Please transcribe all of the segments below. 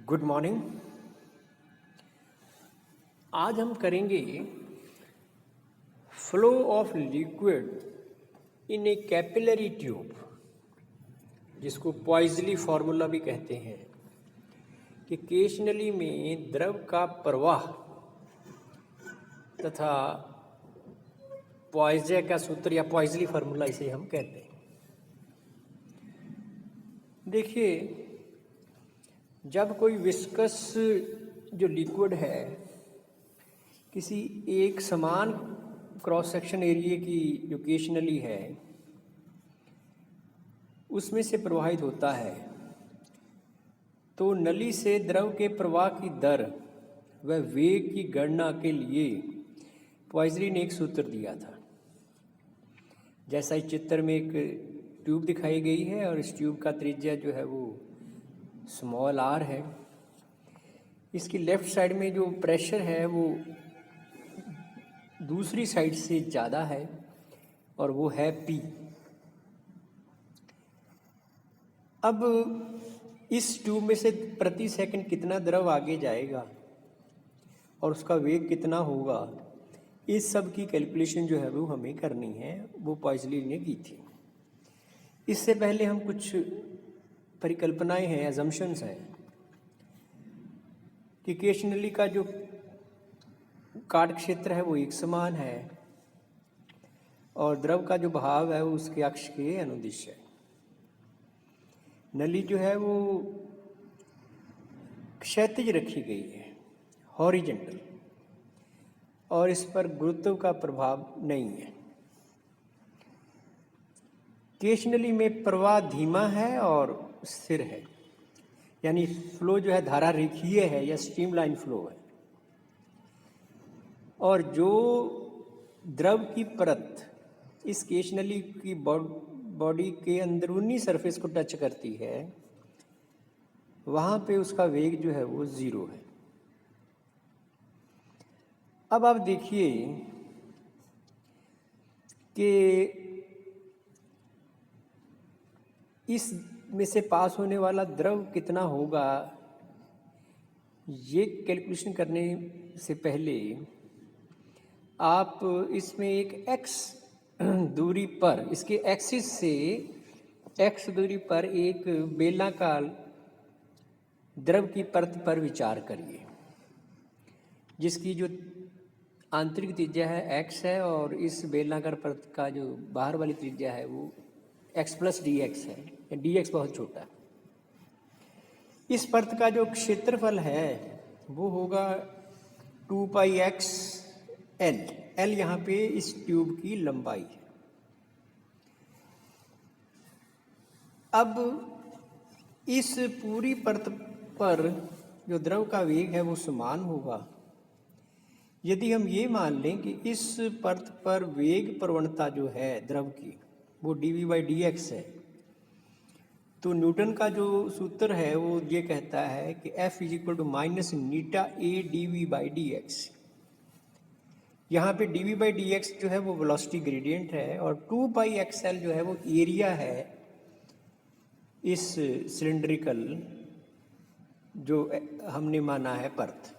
Good morning. आज हम करेंगे flow of liquid in A capillary tube, जिसको पॉइजली फार्मूला भी कहते हैं कि केशनली में द्रव का प्रवाह तथा पॉइजे का सूत्र या पॉइजली फार्मूला इसे हम कहते हैं। देखिए, जब कोई विस्कस जो लिक्विड है किसी एक समान क्रॉस सेक्शन एरिया की जो केशनली है उसमें से प्रवाहित होता है, तो नली से द्रव के प्रवाह की दर व वेग की गणना के लिए पॉइजली ने एक सूत्र दिया था। जैसा इस चित्र में एक ट्यूब दिखाई गई है और इस ट्यूब का त्रिज्या जो है वो स्मॉल r है। इसकी लेफ्ट साइड में जो प्रेशर है वो दूसरी साइड से ज़्यादा है और वो है P। अब इस ट्यूब में से प्रति सेकंड कितना द्रव आगे जाएगा और उसका वेग कितना होगा, इस सब की कैलकुलेशन जो है वो हमें करनी है, वो पॉइजली ने की थी। इससे पहले हम कुछ परिकल्पनाएं हैं, अजम्पशंस हैं कि केशनली का जो काट क्षेत्र है वो एक समान है और द्रव का जो बहाव है वो उसके अक्ष के अनुदिश है। नली जो है वो क्षैतिज रखी गई है, हॉरिजेंटल, और इस पर गुरुत्व का प्रभाव नहीं है। केशनली में प्रवाह धीमा है और स्थिर है, यानी फ्लो जो है धारा रेखीय है या स्ट्रीमलाइन फ्लो है। और जो द्रव की परत इस केशनली की बॉडी के अंदरूनी सरफेस को टच करती है, वहाँ पे उसका वेग जो है वो 0 है। अब आप देखिए कि इस में से पास होने वाला द्रव कितना होगा, ये कैलकुलेशन करने से पहले आप इसमें एक x दूरी पर, इसके एक्सिस से x दूरी पर एक बेलनाकार द्रव की परत पर विचार करिए, जिसकी जो आंतरिक त्रिज्या है x है और इस बेलनाकार परत का जो बाहर वाली त्रिज्या है वो x प्लस dx है, dx बहुत छोटा है। इस परत का जो क्षेत्रफल है वो होगा 2 पाई x l। l यहाँ पे इस ट्यूब की लंबाई है। अब इस पूरी परत पर जो द्रव का वेग है वो समान होगा। यदि हम ये मान लें कि इस परत पर वेग प्रवणता जो है द्रव की वो dv/dx है, तो न्यूटन का जो सूत्र है वो ये कहता है कि F = -ηA dv/dx। यहाँ पे dv/dx जो है वो वेलोसिटी ग्रेडियंट है और 2 पाई xl जो है वो एरिया है इस सिलेंड्रिकल जो हमने माना है परत,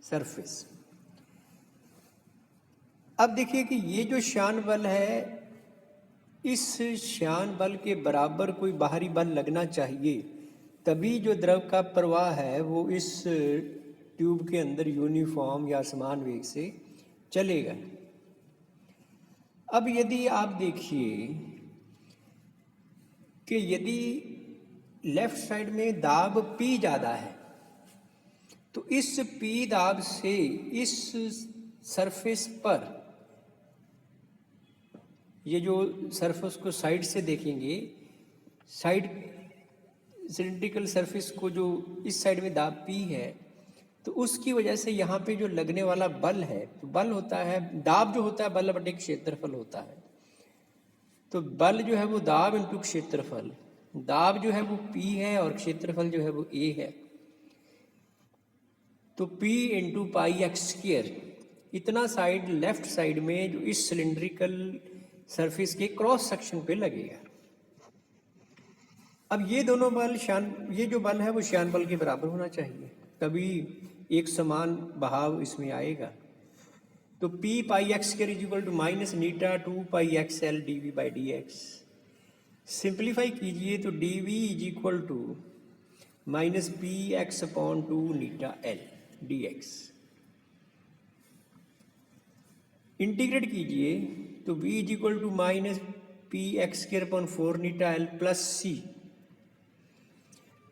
सरफेस। अब देखिए कि ये जो श्यान बल है, इस श्यान बल के बराबर कोई बाहरी बल लगना चाहिए, तभी जो द्रव का प्रवाह है वो इस ट्यूब के अंदर यूनिफॉर्म या समान वेग से चलेगा। अब यदि आप देखिए कि यदि लेफ्ट साइड में दाब P ज़्यादा है, तो इस P दाब से इस सरफेस पर, ये जो सरफेस को साइड से देखेंगे, साइड सिलिंड्रिकल सरफेस को जो इस साइड में दाब P है, तो उसकी वजह से यहाँ पे जो लगने वाला बल है, तो बल होता है, दाब जो होता है बल बटे क्षेत्रफल होता है। तो बल जो है वो दाब इंटू क्षेत्रफल, दाब जो है वो P है और क्षेत्रफल जो है वो A है, तो P इंटू पाई x², इतना साइड लेफ्ट साइड में जो इस सिलिंड्रिकल सरफेस के क्रॉस सेक्शन पे लगेगा। अब ये दोनों बल ये जो बल है वो श्यान बल के बराबर होना चाहिए, तभी एक समान बहाव इसमें आएगा। तो P pi x square is equal to minus eta 2 pi x L D V by D X. Simplify कीजिए तो D V is equal to minus P X upon 2 Neeta L D X. Integrate कीजिए तो v is equal to minus P X square upon 4 Neeta L plus C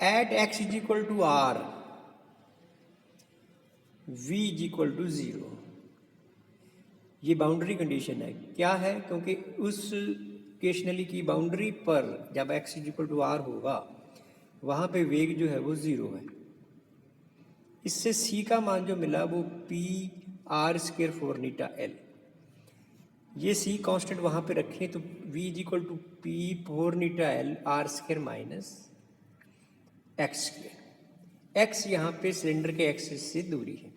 at X is equal to R v is equal to 0। ये boundary condition है। क्या है? क्योंकि उस केशनली की boundary पर जब x is equal to R होगा वहाँ पे वेग जो है वो 0 है। इससे c का मान जो मिला वो p आर स्क्वायर 4 नीटा एल। ये c कांस्टेंट वहाँ पे रखें तो v is equal to p 4 Neeta L R square minus x square. x यहाँ पे सिलेंडर के एक्सिस से दूरी है।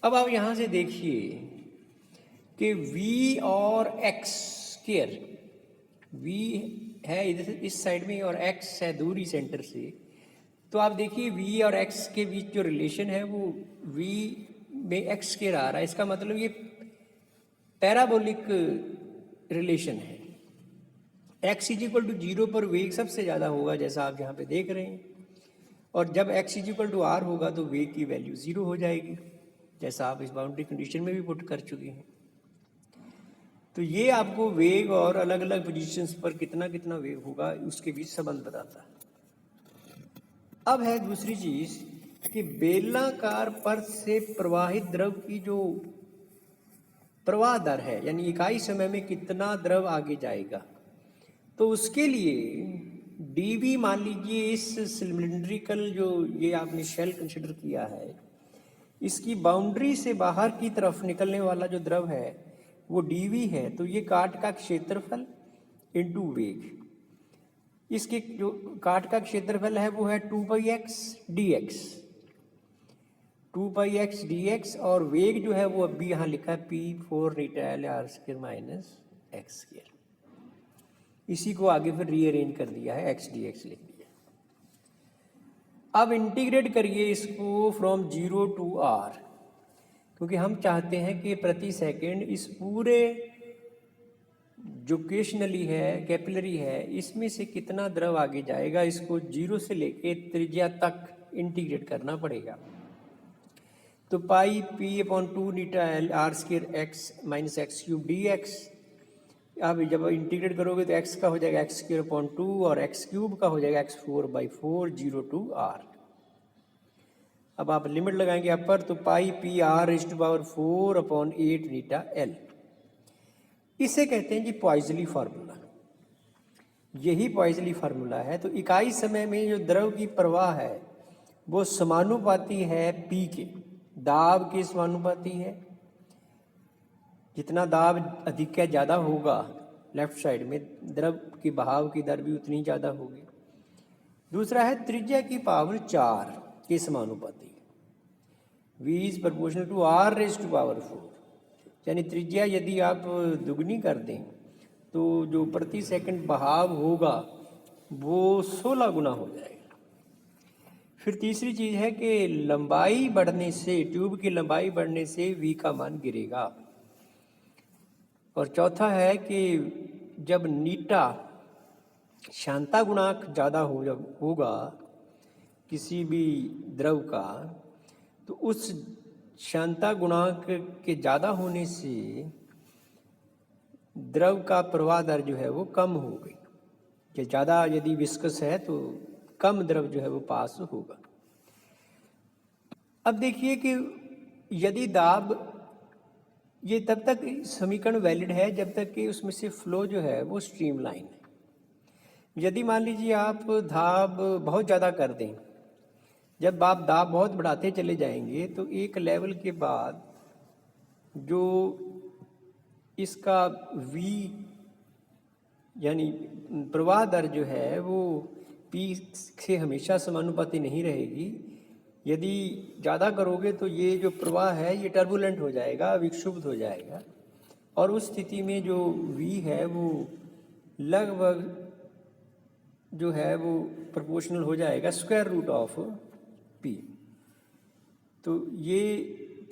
अब आप यहाँ से देखिए कि v और x स्क्वायर, v है इधर से इस साइड में और x है दूरी सेंटर से, तो आप देखिए v और x के बीच जो रिलेशन है वो v में x स्क्वायर आ रहा है। इसका मतलब ये पैराबोलिक रिलेशन है। x इज इक्वल टू 0 पर वेग सबसे ज़्यादा होगा जैसा आप यहाँ पे देख रहे हैं, और जब x is equal to r होगा तो वेग की वैल्यू 0 हो जाएगी, जैसा आप इस बाउंड्री कंडीशन में भी पुट कर चुके हैं। तो ये आपको वेग और अलग अलग पोजीशंस पर कितना कितना वेग होगा उसके बीच संबंध बताता है। अब है दूसरी चीज कि बेलनाकार पर्त से प्रवाहित द्रव की जो प्रवाह दर है, यानी इकाई समय में कितना द्रव आगे जाएगा, तो उसके लिए dv मान लीजिए इस सिलिंड्रिकल जो ये आपने शेल कंसिडर किया है, इसकी बाउंड्री से बाहर की तरफ निकलने वाला जो द्रव है वो dv है। तो ये काट का क्षेत्रफल इनटू वेग। इसके जो काट का क्षेत्रफल है वो है 2 pi x dx, 2 pi x dx, और वेग जो है वो अभी यहाँ लिखा है p 4 नीटा L R square minus x square. इसी को आगे फिर रीअरेंज कर दिया है, x dx लिख दिया। अब इंटीग्रेट करिए इसको फ्रॉम 0 टू r, क्योंकि हम चाहते हैं कि प्रति सेकंड इस पूरे जो केशनली है कैपिलरी है इसमें से कितना द्रव आगे जाएगा, इसको 0 से लेके त्रिज्या तक इंटीग्रेट करना पड़ेगा। तो पाई p अपॉन 2 नीटा L R square x minus x cube d x. अब जब इंटीग्रेट करोगे तो x का हो जाएगा एक्स स्क्वायर अपॉन 2 और x क्यूब का हो जाएगा x4/4 0 टू r। अब आप लिमिट लगाएंगे अपर तो pi P R raise to power 4 upon 8 नीटा एल। इसे कहते हैं जी पॉइज़ली फार्मूला। यही पॉइज़ली फार्मूला है। तो इकाई समय में जो द्रव की प्रवाह है वो समानुपाती है p के, दाब के समानुपाती है। जितना दाब अधिक या ज़्यादा होगा लेफ्ट साइड में, द्रव के बहाव की दर भी उतनी ज़्यादा होगी। दूसरा है त्रिज्या की पावर 4 के समानुपाती, v is proportional to r raise to power 4। यानी त्रिज्या यदि आप दुगनी कर दें तो जो प्रति सेकंड बहाव होगा वो 16 गुना हो जाएगा। फिर तीसरी चीज़ है कि लंबाई बढ़ने से, ट्यूब की लंबाई बढ़ने से v का मान गिरेगा। और चौथा है कि जब नीटा शांता गुणांक ज़्यादा होगा किसी भी द्रव का, तो उस शांता गुणांक के ज़्यादा होने से द्रव का प्रवाह दर जो है वो कम हो गई। कि ज़्यादा यदि विस्कस है तो कम द्रव जो है वो पास होगा। अब देखिए कि यदि दाब, ये तब तक समीकरण वैलिड है जब तक कि उसमें से फ्लो जो है वो स्ट्रीमलाइन है। यदि मान लीजिए आप दाब बहुत ज़्यादा कर दें, जब आप दाब बहुत बढ़ाते चले जाएंगे तो एक लेवल के बाद जो इसका v यानी प्रवाह दर जो है वो p से हमेशा समानुपाती नहीं रहेगी। यदि ज़्यादा करोगे तो ये जो प्रवाह है ये टर्बुलेंट हो जाएगा, विक्षुब्ध हो जाएगा, और उस स्थिति में जो v है वो लगभग जो है वो प्रोपोर्शनल हो जाएगा स्क्वायर रूट ऑफ पी। तो ये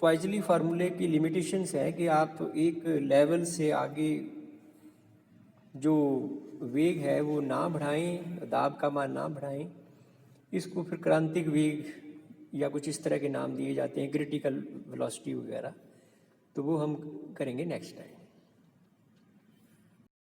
पॉइजली फार्मूले की लिमिटेशंस है कि आप एक लेवल से आगे जो वेग है वो ना बढ़ाएं, दाब का मान ना बढ़ाएं। इसको फिर क्रांतिक वेग या कुछ इस तरह के नाम दिए जाते हैं, क्रिटिकल वेलोसिटी वगैरह। तो वो हम करेंगे नेक्स्ट टाइम।